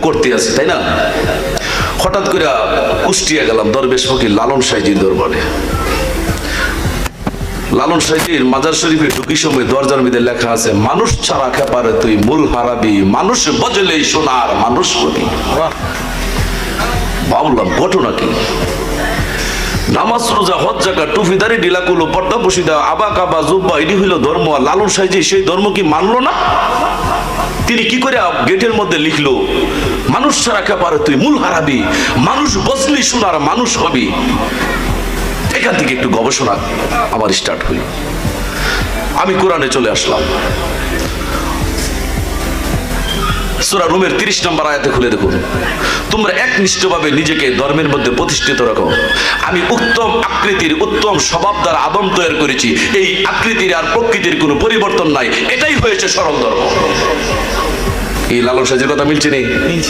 করতে আছে, তাই না? হঠাৎ করে কুষ্টিয়া গেলাম দরবেশ ফকির লালন সাইজির দরবারে। লালন সাইজির মাজার শরীফে ঢুকি সময় দরজার মধ্যে লেখা আছে, মানুষ ছাড়া খেপারে তুই মূল হারাবি, মানুষ বজলেই সোনার মানুষ হবি। ভাবলাম ঘটনা কি? নামাজ রোজা হজ জাকাত টুপি দাড়ি ডিলাকুলো পর্দা বসিদা আবা কাবা জুব্বা এটি হইল ধর্ম। আর লালন সাইজি সেই ধর্ম কি মানলো না? তিনি কি করে গেটের মধ্যে লিখলো, মানুষ ছাড়া খেপারে তুই মূল হারাবি, মানুষ বজলি সোনার মানুষ হবি। এখান থেকে একটু গবেষণা আমার স্টার্ট হইল। আমি কোরআনে চলে আসলাম। সূরা রুমের 30 নম্বর আয়াতে খুলে দেখুন, তোমরা একনিষ্ঠভাবে নিজেকে ধর্মের মধ্যে প্রতিষ্ঠিত রাখো। আমি উত্তম আকৃতির উত্তম স্বভাব দ্বারা আদম তৈরি করেছি, এই আকৃতির আর প্রকৃতির কোনো পরিবর্তন নাই, এটাই হয়েছে সরল ধর্ম। এই লালন সাইজির কথা মিলছে নেই?